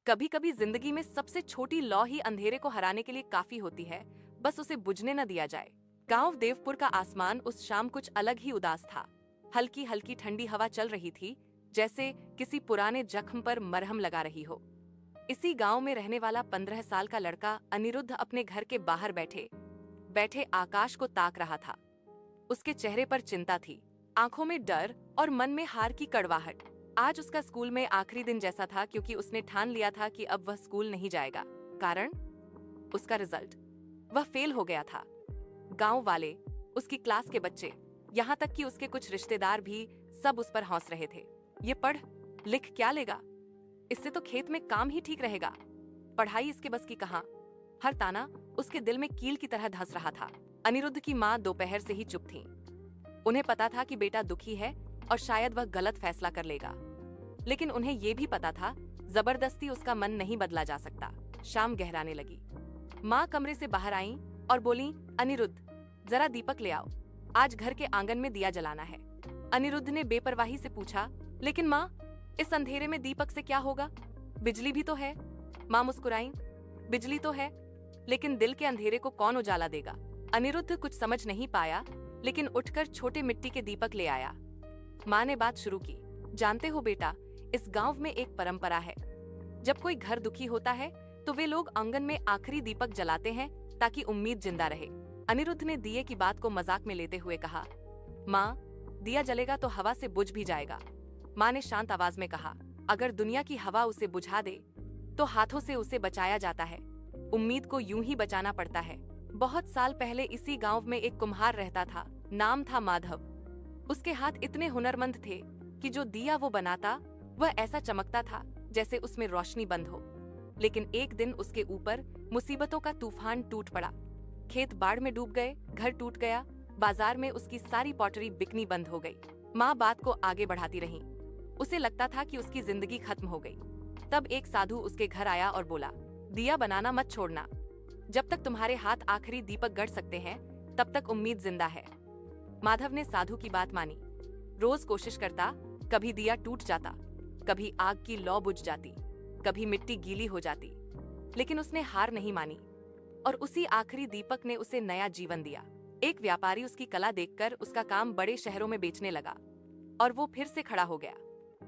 कभी कभी जिंदगी में सबसे छोटी लौ ही अंधेरे को हराने के लिए काफी होती है, बस उसे बुझने न दिया जाए। गांव देवपुर का आसमान उस शाम कुछ अलग ही उदास था। हल्की हल्की ठंडी हवा चल रही थी, जैसे किसी पुराने जख्म पर मरहम लगा रही हो। इसी गांव में रहने वाला 15 साल का लड़का अनिरुद्ध अपने घर के बाहर बैठे बैठे आकाश को ताक रहा था। उसके चेहरे पर चिंता थी, आंखों में डर और मन में हार की कड़वाहट। आज उसका स्कूल में आखिरी दिन जैसा था, क्योंकि उसने ठान लिया था कि अब वह स्कूल नहीं जाएगा। कारण उसका रिजल्ट। वह फेल हो गया था। गांव वाले, उसकी क्लास के बच्चे, यहाँ तक कि उसके कुछ रिश्तेदार भी सब उस पर हंस रहे थे। ये पढ़ लिख क्या लेगा, इससे तो खेत में काम ही ठीक रहेगा। पढ़ाई इसके बस की कहां। हर ताना उसके दिल में कील की तरह धंस रहा था। अनिरुद्ध की माँ दोपहर से ही चुप थी। उन्हें पता था कि बेटा दुखी है और शायद वह गलत फैसला कर लेगा, लेकिन उन्हें यह भी पता था जबरदस्ती उसका मन नहीं बदला जा सकता। शाम गहराने लगी। माँ कमरे से बाहर आईं और बोली, अनिरुद्ध, जरा दीपक ले आओ, आज घर के आंगन में दिया जलाना है। अनिरुद्ध ने बेपरवाही से पूछा, लेकिन माँ, इस अंधेरे में दीपक से क्या होगा? बिजली भी तो है। माँ मुस्कुराई, बिजली तो है, लेकिन दिल के अंधेरे को कौन उजाला देगा? अनिरुद्ध कुछ समझ नहीं पाया, लेकिन उठकर छोटे मिट्टी के दीपक ले आया। माँ ने बात शुरू की, जानते हो बेटा, इस गांव में एक परंपरा है। जब कोई घर दुखी होता है तो वे लोग आंगन में आखिरी दीपक जलाते हैं ताकि उम्मीद जिंदा रहे। अनिरुद्ध ने दिए की बात को मजाक में लेते हुए कहा, माँ, दिया जलेगा तो हवा से बुझ भी जाएगा। माँ ने शांत आवाज में कहा, अगर दुनिया की हवा उसे बुझा दे तो हाथों से उसे बचाया जाता है। उम्मीद को यूं ही बचाना पड़ता है। बहुत साल पहले इसी गांव में एक कुम्हार रहता था। नाम था माधव। उसके हाथ इतने हुनरमंद थे कि जो दिया वो बनाता वह ऐसा चमकता था जैसे उसमें रोशनी बंद हो। लेकिन एक दिन उसके ऊपर मुसीबतों का तूफान टूट पड़ा। खेत बाढ़ में डूब गए, घर टूट गया, बाजार में उसकी सारी पॉटरी बिकनी बंद हो गई। माँ बात को आगे बढ़ाती रही। उसे लगता था कि उसकी जिंदगी खत्म हो गई। तब एक साधु उसके घर आया और बोला, दिया बनाना मत छोड़ना। जब तक तुम्हारे हाथ आखिरी दीपक गढ़ सकते हैं तब तक उम्मीद जिंदा है। माधव ने साधु की बात मानी। रोज कोशिश करता, कभी दिया टूट जाता, कभी आग की लौ बुझ जाती, कभी मिट्टी गीली हो जाती, लेकिन उसने हार नहीं मानी और उसी आखिरी दीपक ने उसे नया जीवन दिया। एक व्यापारी उसकी कला देखकर उसका काम बड़े शहरों में बेचने लगा और वो फिर से खड़ा हो गया।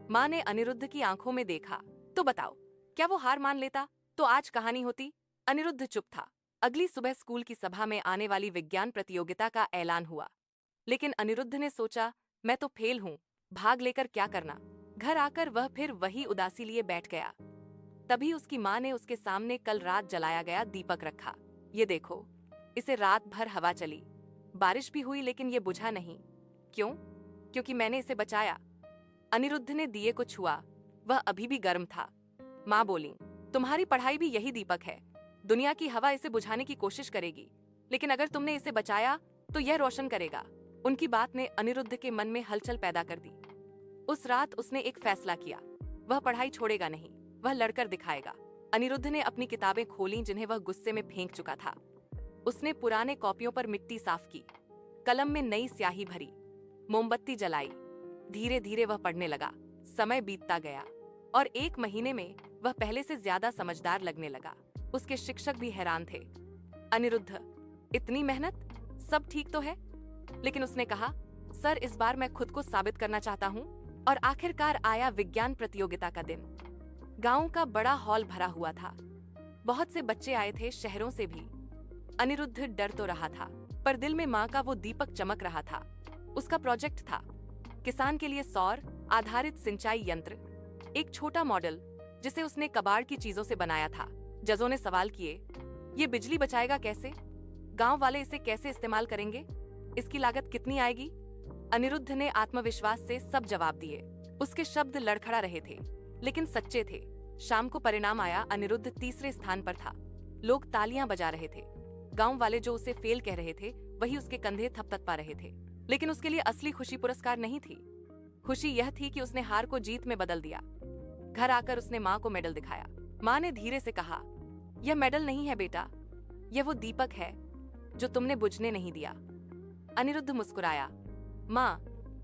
माँ ने अनिरुद्ध की आंखों में देखा, तो बताओ, क्या वो हार मान लेता तो आज कहानी होती? अनिरुद्ध चुप था। अगली सुबह स्कूल की सभा में आने वाली विज्ञान प्रतियोगिता का ऐलान हुआ, लेकिन अनिरुद्ध ने सोचा, मैं तो फेल हूँ, भाग लेकर क्या करना। घर आकर वह फिर वही उदासी लिए बैठ गया। तभी उसकी माँ ने उसके सामने कल रात जलाया गया दीपक रखा। ये देखो, इसे रात भर हवा चली, बारिश भी हुई, लेकिन ये बुझा नहीं। क्यों? क्योंकि मैंने इसे बचाया। अनिरुद्ध ने दिए को छुआ, वह अभी भी गर्म था। माँ बोली, तुम्हारी पढ़ाई भी यही दीपक है। दुनिया की हवा इसे बुझाने की कोशिश करेगी, लेकिन अगर तुमने इसे बचाया तो यह रोशन करेगा। उनकी बात ने अनिरुद्ध के मन में हलचल पैदा कर दी। उस रात उसने एक फैसला किया, वह पढ़ाई छोड़ेगा नहीं, वह लड़कर दिखाएगा। अनिरुद्ध ने अपनी किताबें खोलीं जिन्हें वह गुस्से में फेंक चुका था। उसने पुराने कॉपियों पर मिट्टी साफ की, कलम में नई स्याही भरी, मोमबत्ती जलाई। धीरे धीरे वह पढ़ने लगा। समय बीतता गया और एक महीने में वह पहले से ज्यादा समझदार लगने लगा। उसके शिक्षक भी हैरान थे। अनिरुद्ध, इतनी मेहनत, सब ठीक तो है? लेकिन उसने कहा, सर, इस बार मैं खुद को साबित करना चाहता हूँ। और आखिरकार आया विज्ञान प्रतियोगिता का दिन। गांव का बड़ा हॉल भरा हुआ था। बहुत से बच्चे आए थे, शहरों से भी। अनिरुद्ध डर तो रहा था, पर दिल में माँ का वो दीपक चमक रहा था। उसका प्रोजेक्ट था किसान के लिए सौर आधारित सिंचाई यंत्र, एक छोटा मॉडल जिसे उसने कबाड़ की चीजों से बनाया था। जजों ने सवाल किए, ये बिजली बचाएगा कैसे? गांव वाले इसे कैसे इस्तेमाल करेंगे? इसकी लागत कितनी आएगी? अनिरुद्ध ने आत्मविश्वास से सब जवाब दिए। उसके शब्द लड़खड़ा रहे थे, लेकिन सच्चे थे। शाम को परिणाम आया, अनिरुद्ध तीसरे स्थान पर था। लोग तालियां बजा रहे थे। गांव वाले जो उसे फेल कह रहे थे, वही उसके कंधे थपथपा रहे थे। लेकिन उसके लिए असली खुशी पुरस्कार नहीं थी। खुशी यह थी कि उसने हार को जीत में बदल दिया। घर आकर उसने माँ को मेडल दिखाया। माँ ने धीरे से कहा, यह मेडल नहीं है बेटा, यह वो दीपक है जो तुमने बुझने नहीं दिया। अनिरुद्ध मुस्कुराया, माँ,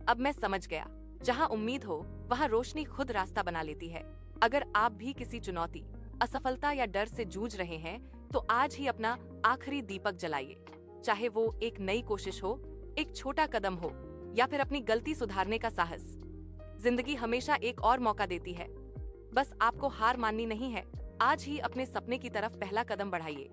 अब मैं समझ गया, जहाँ उम्मीद हो वहाँ रोशनी खुद रास्ता बना लेती है। अगर आप भी किसी चुनौती, असफलता या डर से जूझ रहे हैं तो आज ही अपना आखिरी दीपक जलाइए। चाहे वो एक नई कोशिश हो, एक छोटा कदम हो या फिर अपनी गलती सुधारने का साहस। जिंदगी हमेशा एक और मौका देती है, बस आपको हार माननी नहीं है। आज ही अपने सपने की तरफ पहला कदम बढ़ाइए।